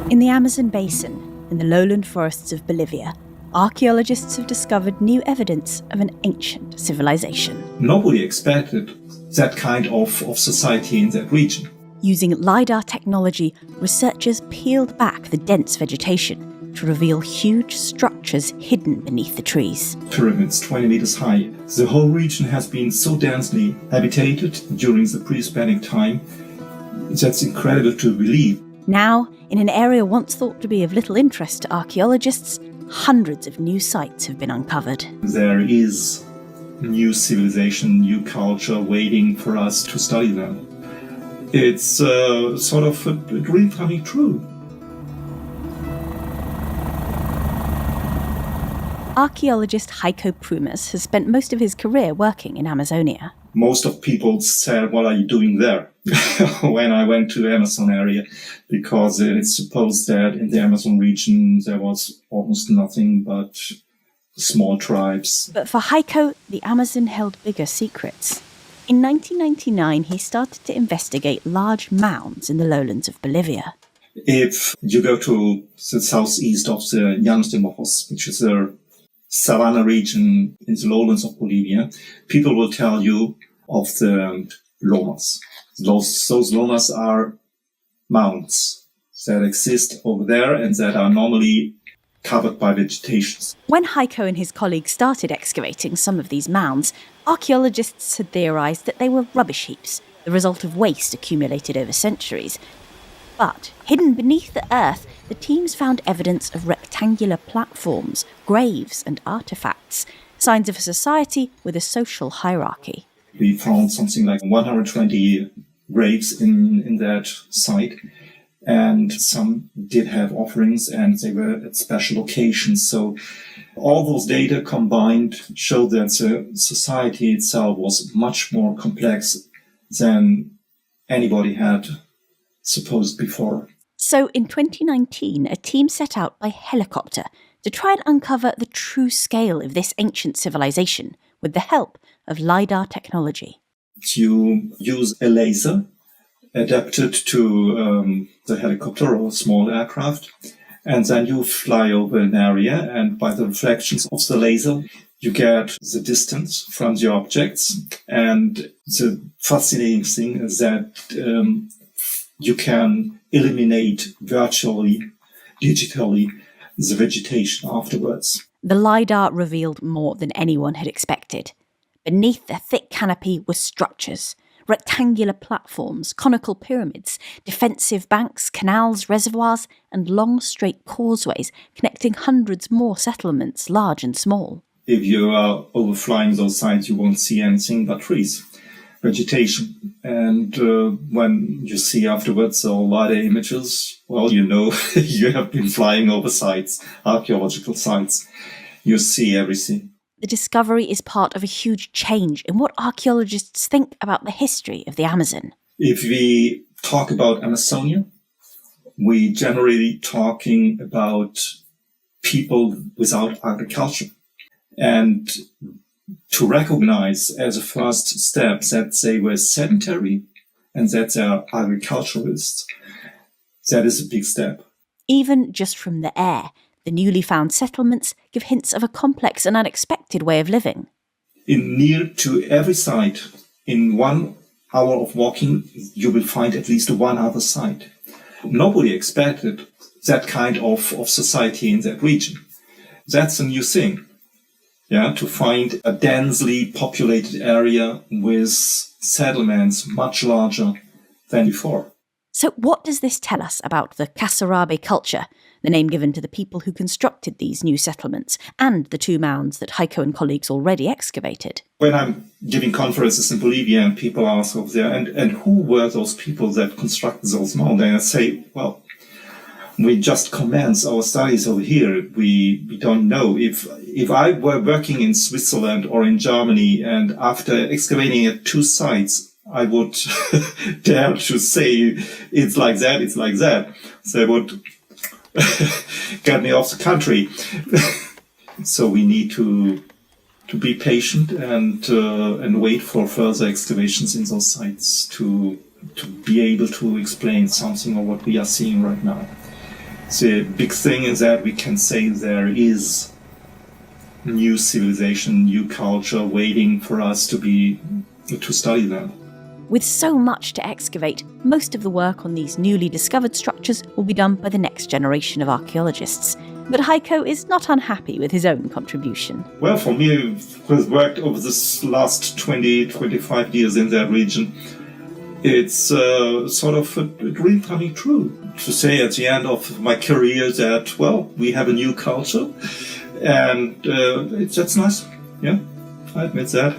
In the Amazon basin, in the lowland forests of Bolivia, archaeologists have discovered new evidence of an ancient civilization. Nobody expected that kind of society in that region. Using LiDAR technology, researchers peeled back the dense vegetation to reveal huge structures hidden beneath the trees. Pyramids 20 meters high. The whole region has been so densely habitated during the pre-Hispanic time. That's incredible to believe. Now, in an area once thought to be of little interest to archaeologists, hundreds of new sites have been uncovered. There is new civilization, new culture waiting for us to study them. It's sort of a dream coming true. Archaeologist Heiko Prumas has spent most of his career working in Amazonia. Most of people said, what are you doing there? When I went to the Amazon area, because it's supposed that in the Amazon region there was almost nothing but small tribes. But for Heiko, the Amazon held bigger secrets. In 1999, he started to investigate large mounds in the lowlands of Bolivia. If you go to the southeast of the Llanos de Mojos, which is a savanna region in the lowlands of Bolivia, people will tell you of the lomas. Those lomas are mounds that exist over there and that are normally covered by vegetation. When Heiko and his colleagues started excavating some of these mounds, archaeologists had theorised that they were rubbish heaps, the result of waste accumulated over centuries. But hidden beneath the earth, the teams found evidence of rectangular platforms, graves and artefacts, signs of a society with a social hierarchy. We found something like 120 graves in that site, and some did have offerings and they were at special locations. So all those data combined showed that the society itself was much more complex than anybody had supposed before. So in 2019, a team set out by helicopter to try and uncover the true scale of this ancient civilization with the help of LiDAR technology. You use a laser adapted to the helicopter or small aircraft, and then you fly over an area, and by the reflections of the laser, you get the distance from the objects. And the fascinating thing is that you can eliminate virtually, digitally, the vegetation afterwards. The LiDAR revealed more than anyone had expected. Beneath the thick canopy were structures, rectangular platforms, conical pyramids, defensive banks, canals, reservoirs, and long straight causeways connecting hundreds more settlements, large and small. If you are overflying those sites, you won't see anything but trees, vegetation. And when you see afterwards the LiDAR images, well, you know you have been flying over sites, archaeological sites. You see everything. The discovery is part of a huge change in what archaeologists think about the history of the Amazon. If we talk about Amazonia, we generally talking about people without agriculture. And to recognize as a first step that they were sedentary and that they are agriculturalists, that is a big step. Even just from the air, the newly found settlements give hints of a complex and unexpected way of living. In near to every site, in 1 hour of walking, you will find at least one other site. Nobody expected that kind of society in that region. That's a new thing. Yeah, to find a densely populated area with settlements much larger than before. So what does this tell us about the Kasarabe culture, the name given to the people who constructed these new settlements, and the 2 mounds that Heiko and colleagues already excavated? When I'm giving conferences in Bolivia and people ask over there, and who were those people that constructed those mounds? And I say, well, we just commence our studies over here. We don't know. If I were working in Switzerland or in Germany, and after excavating at 2 sites, I would dare to say it's like that. So they would get me off the country. So we need to be patient and wait for further excavations in those sites to be able to explain something of what we are seeing right now. The big thing is that we can say there is new civilization, new culture waiting for us to study them. With so much to excavate, most of the work on these newly discovered structures will be done by the next generation of archaeologists. But Heiko is not unhappy with his own contribution. Well, for me, who has worked over this last 20-25 years in that region, it's sort of a dream coming true. To say at the end of my career that, well, we have a new culture, and that's nice. Yeah, I admit that.